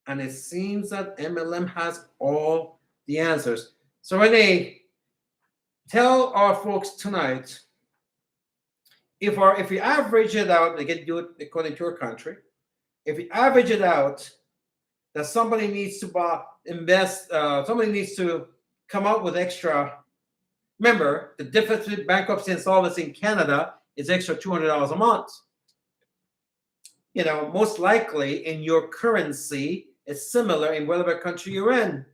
and it seems that MLM has all the answers. So Renee, tell our folks tonight, if we average it out, they can do it according to your country. If we average it out, that somebody needs to somebody needs to come up with extra. Remember, the difference between bankruptcy and insolvency in Canada is extra $200 a month. Most likely in your currency, it's similar in whatever country you're in.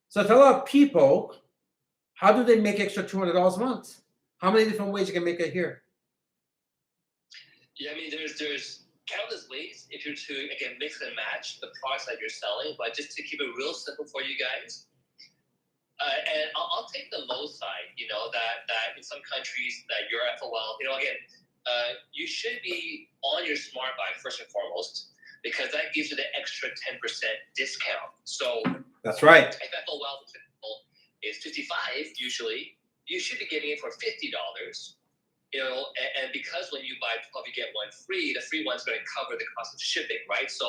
So to a lot of people, how do they make extra $200 a month? How many different ways you can make it here? Yeah, I mean, there's countless ways if you're to, again, mix and match the products that you're selling. But just to keep it real simple for you guys, and I'll take the low side, that in some countries that you're FOL, again, you should be on your smart buy first and foremost, because that gives you the extra 10% discount. So that's right. If FOL is 55 usually, you should be getting it for $50. And because when you buy 12, you get 1 free, the free one's going to cover the cost of shipping, right? So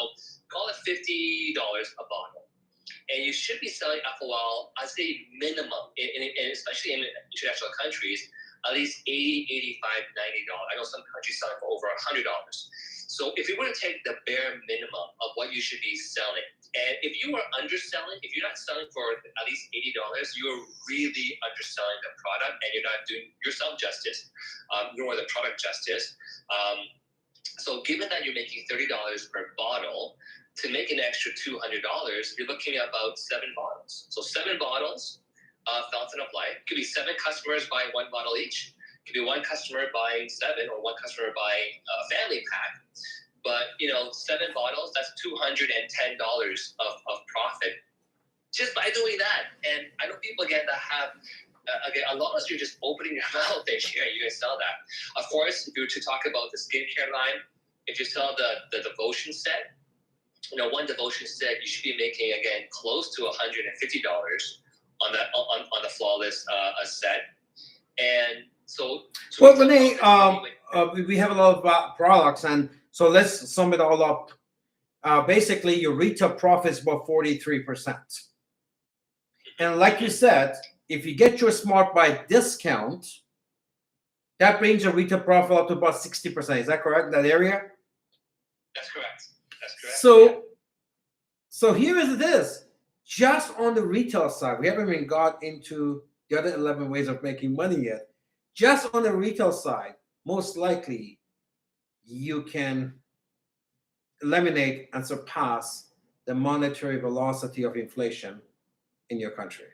call it $50 a bottle. And you should be selling FOL, I'd say minimum, and especially in international countries, at least $80, $85, $90. I know some countries selling for over $100. So if you were to take the bare minimum of what you should be selling, and if you are underselling, if you're not selling for at least $80, you're really underselling the product, and you're not doing yourself justice, nor the product justice. So given that you're making $30 per bottle, to make an extra $200, you're looking at about 7 bottles. So 7 bottles of Fountain of Life. Could be 7 customers buying 1 bottle each. Could be 1 customer buying 7, or 1 customer buying a family pack. But 7 bottles, that's $210 of profit just by doing that. And I know people again that have as long as you're just opening your mouth and sharing, you can sell that. Of course, if you were to talk about the skincare line, if you sell the devotion set, 1 devotion set, you should be making again close to $150 on that on the flawless set. And so well, Renee, we have a lot of products, and so let's sum it all up. Basically, your retail profit is about 43%. And like you said, if you get your Smart Buy discount, that brings your retail profit up to about 60%. Is that correct? That area? That's correct. So here is this. Just on the retail side, we haven't even got into the other 11 ways of making money yet. Just on the retail side, most likely you can eliminate and surpass the monetary velocity of inflation in your country.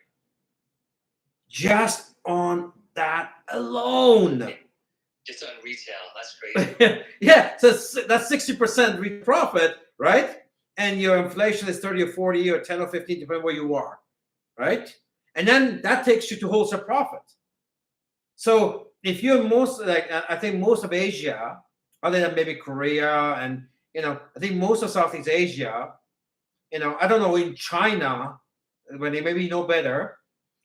Just on that alone. Just on retail, that's crazy. Yeah, so that's 60% profit, right? And your inflation is 30 or 40 or 10 or 15, depending where you are, right? And then that takes you to wholesale profit. So if you're most like I think most of Asia, other than maybe Korea and I think most of Southeast Asia, I don't know in China when they maybe know better.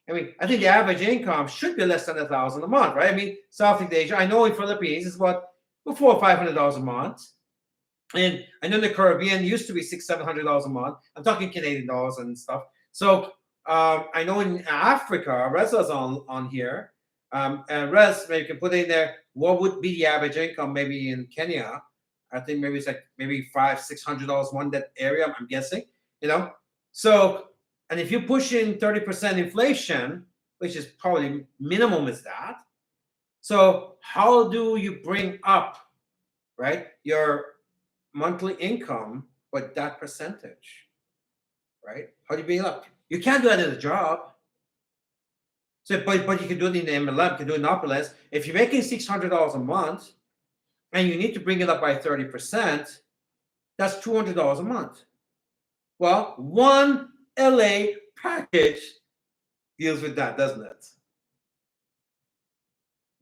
I mean, I think the average income should be less than 1,000 a month, right? I mean, Southeast Asia. I know in Philippines it's about $400 or $500 a month, and I know in the Caribbean used to be $600-700 a month. I'm talking Canadian dollars and stuff. So I know in Africa, Reza's on here. And Rez, maybe you can put in there what would be the average income maybe in Kenya. I think maybe it's like maybe $500-600 one that area. I'm guessing. So and if you push in 30% inflation, which is probably minimum is that. So how do you bring up right your monthly income with that percentage? Right? How do you bring it up? You can't do that in a job. So, but you can do it in the MLM, you can do it in Opulence. If you're making $600 a month and you need to bring it up by 30%, that's $200 a month. Well, one LA package deals with that, doesn't it?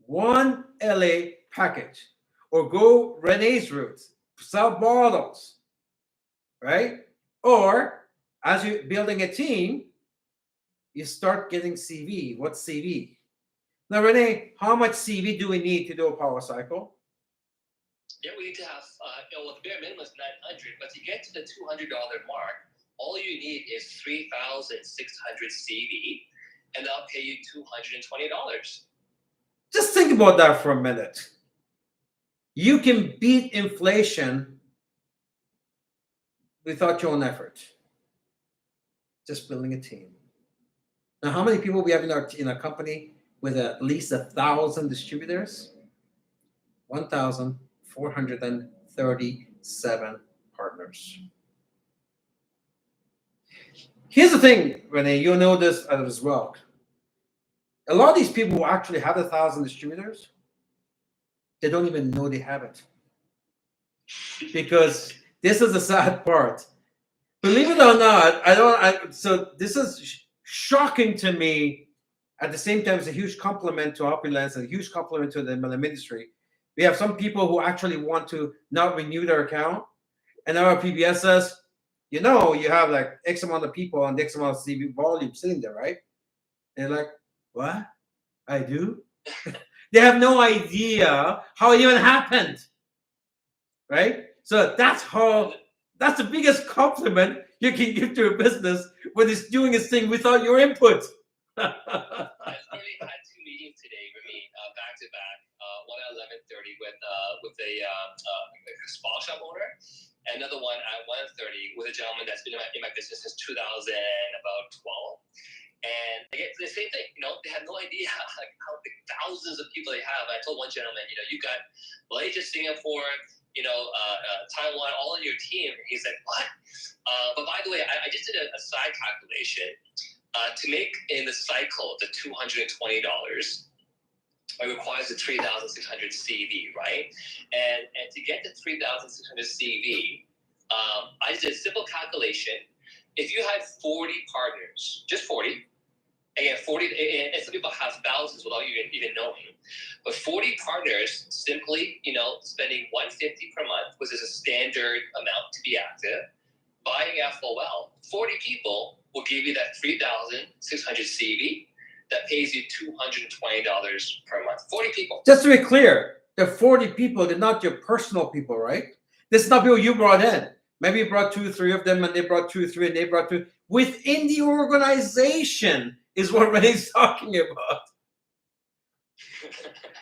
One LA package. Or go Renee's route, sell bottles, right? Or as you're building a team, you start getting CV. What's CV? Now, Renee, how much CV do we need to do a power cycle? Yeah, we need to have, well, the bare minimum is 900, but to get to the $200 mark, all you need is 3,600 CV, and they'll pay you $220. Just think about that for a minute. You can beat inflation without your own effort. Just building a team. Now, how many people we have in our company with at least 1,000 distributors? 1,437 partners. Here's the thing, Renee, you know this as well. A lot of these people who actually have 1,000 distributors, they don't even know they have it. Because this is the sad part. Believe it or not, so this is shocking to me. At the same time, it's a huge compliment to Opulence and a huge compliment to the MLM industry. We have some people who actually want to not renew their account. And our PBS says, you have like X amount of people and X amount of CV volume sitting there, right? And they're like, what? I do? They have no idea how it even happened, right? So that's the biggest compliment you can give to a business when it's doing its thing without your input. I literally had 2 meetings today with me, back to back. One at 11:30 with a small shop owner, and another one at 1:30 with a gentleman that's been in my business since 2012. And they get the same thing. They have no idea how big thousands of people they have. I told one gentleman, you got Malaysia, Singapore, Taiwan, all in your team. And he's like, what? But by the way, I just did a side calculation. To make in the cycle the $220, it requires the 3,600 CV, right? And to get the 3,600 CV, I did a simple calculation. If you had 40 partners, just 40, again, 40, and some people have thousands without even knowing, but 40 partners simply, spending $150 per month, which is a standard amount to be active, buying FOL, 40 people will give you that 3,600 CV that pays you $220 per month. 40 people. Just to be clear, the 40 people, they're not your personal people, right? This is not people you brought in. Maybe you brought 2 or 3 of them, and they brought 2 or 3, and they brought 2. Within the organization is what Renee's talking about.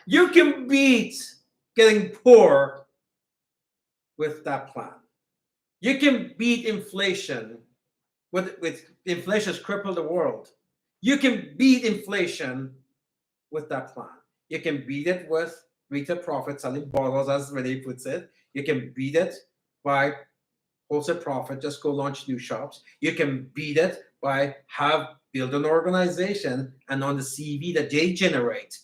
You can beat getting poor with that plan. You can beat inflation with inflation has crippled the world. You can beat inflation with that plan. You can beat it with retail profit, selling bottles, as Renee puts it. You can beat it by wholesale profit, just go launch new shops. You can beat it by build an organization, and on the CV that they generate,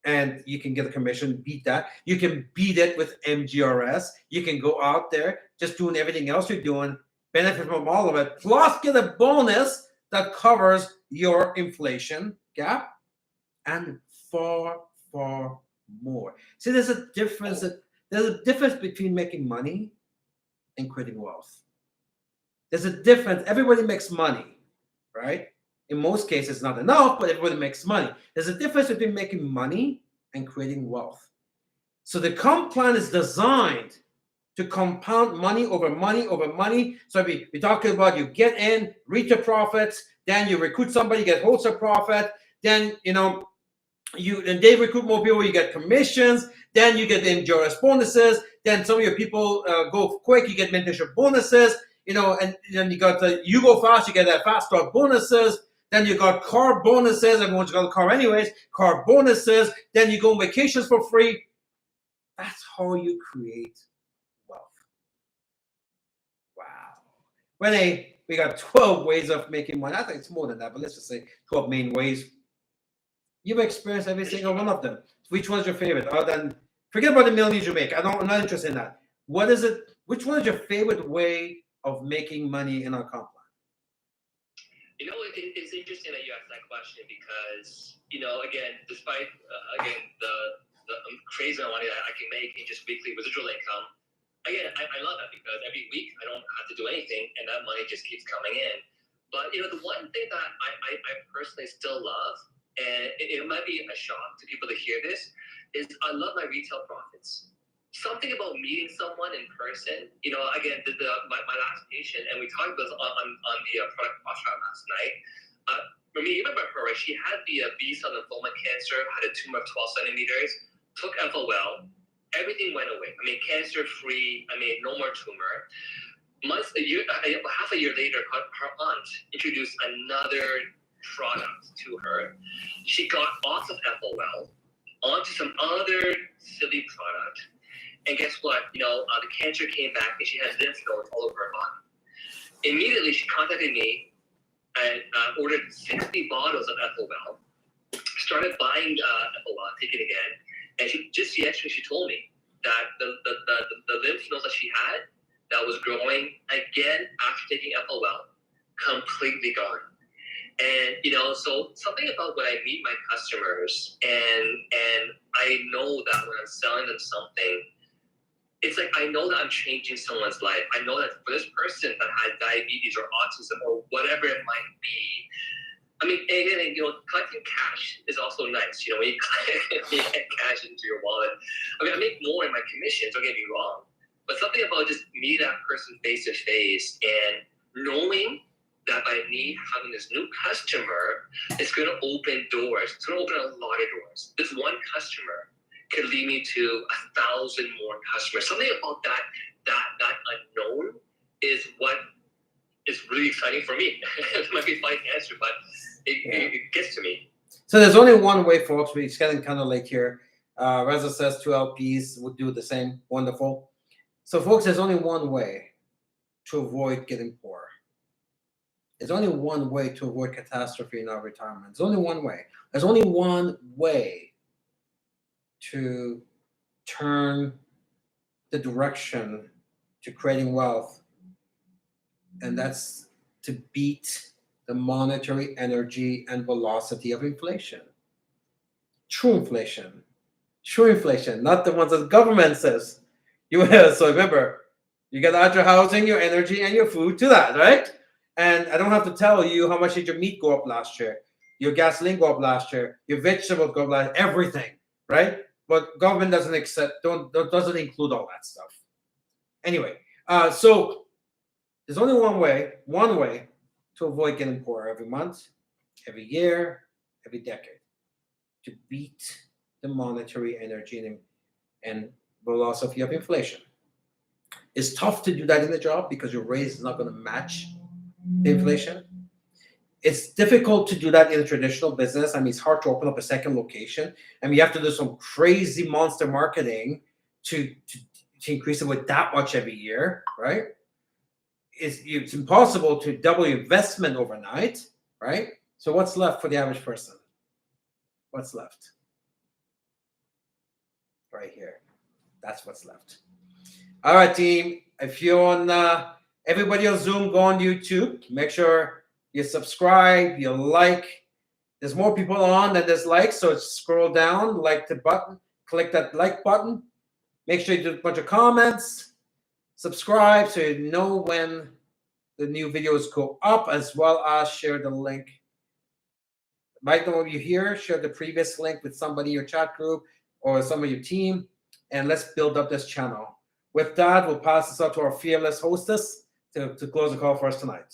and you can get a commission, beat that. You can beat it with MGRS. You can go out there just doing everything else you're doing, benefit from all of it, plus get a bonus that covers your inflation gap, and far, far more. See, there's a difference. There's a difference between making money and creating wealth. There's a difference. Everybody makes money, right? In most cases, not enough, but everybody makes money. There's a difference between making money and creating wealth. So the comp plan is designed to compound money over money over money. So we're talking about you get in, reach your profits, then you recruit somebody, get wholesale profit, then and they recruit more people, you get commissions, then you get the endurance bonuses, then some of your people go quick, you get mentorship bonuses, and then you got you go fast, you get that fast start bonuses, then you got car bonuses, everyone's got a car anyways, car bonuses, then you go on vacations for free. That's how you create wealth. Wow. Renee, we got 12 ways of making money. I think it's more than that, but let's just say 12 main ways. You've experienced every single one of them. Which one's your favorite? Other than, forget about the millions you make. I'm not interested in that. What is it? Which one is your favorite way of making money in our comp plan? It's interesting that you asked that question because, again, despite, the crazy amount of money that I can make in just weekly residual income, again, I love that because every week I don't have to do anything and that money just keeps coming in. But, the one thing that I personally still love, and it might be a shock to people to hear this, is I love my retail profits. Something about meeting someone in person, again, my last patient, and we talked about this on the product watch-out last night. You remember her, right? She had the B-cell lymphoma cancer, had a tumor of 12 centimeters, took FOL, everything went away. Cancer-free, no more tumor. Half a year later, her aunt introduced another product to her. She got off of FOL onto some other silly product, and guess what? The cancer came back and she had lymph nodes all over her body. Immediately, she contacted me and ordered 60 bottles of FOL. Started buying FOL, taking it again, and she told me that the lymph nodes that she had that was growing again after taking FOL, completely gone. And so something about when I meet my customers and I know that when I'm selling them something, it's like I know that I'm changing someone's life. I know that for this person that had diabetes or autism or whatever it might be, again, collecting cash is also nice. When you get cash into your wallet. I make more in my commissions, don't get me wrong. But something about just meeting that person face to face and knowing that by me having this new customer, it's going to open doors. It's going to open a lot of doors. This one customer could lead me to 1,000 more customers. Something about that unknown is what is really exciting for me. It might be a funny answer, but it gets to me. So there's only one way, folks. We're getting kind of late here. Reza says 2 LPs would do the same. Wonderful. So, folks, there's only one way to avoid getting poor. There's only one way to avoid catastrophe in our retirement. There's only one way. There's only one way to turn the direction to creating wealth, and that's to beat the monetary energy and velocity of inflation. True inflation, not the ones that the government says. So remember, you got to add your housing, your energy, and your food to that, right? And I don't have to tell you how much did your meat go up last year, your gasoline go up last year, your vegetables go up last year, everything, right? But government doesn't doesn't include all that stuff. Anyway, so there's only one way to avoid getting poorer every month, every year, every decade, to beat the monetary energy and velocity of inflation. It's tough to do that in the job because your raise is not going to match the inflation. It's difficult to do that in a traditional business. It's hard to open up a second location. You have to do some crazy monster marketing to increase it with that much every year, right? It's impossible to double your investment overnight, right? So what's left for the average person? What's left? Right here. That's what's left. All right, team. If you're on, everybody on Zoom, go on YouTube. Make sure you subscribe, you like, There's more people on than there's likes, so scroll down, like the button, click that like button. Make sure you do a bunch of comments, subscribe so you know when the new videos go up, as well as share the link. Right now you here, share the previous link with somebody in your chat group or some of your team, and let's build up this channel. With that, we'll pass this out to our fearless hostess to close the call for us tonight.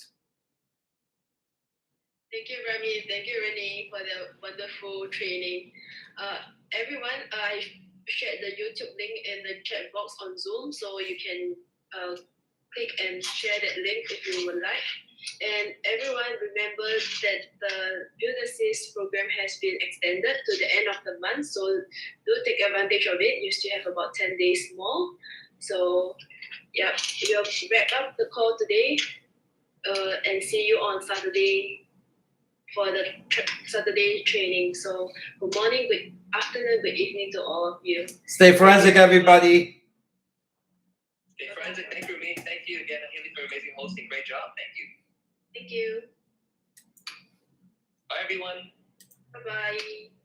Thank you, Rami. Thank you, Renee, for the wonderful training. Everyone, I shared the YouTube link in the chat box on Zoom, so you can click and share that link if you would like. And everyone, remember that the Businesses program has been extended to the end of the month, so do take advantage of it. You still have about 10 days more. So, yeah, we'll wrap up the call today and see you on Saturday for the Saturday training. So good morning, good afternoon, good evening to all of you. Stay forensic, everybody. Stay forensic. Thank you, Rumi. Thank you again, Haley, for amazing hosting. Great job. Thank you. Thank you. Bye, everyone. Bye-bye.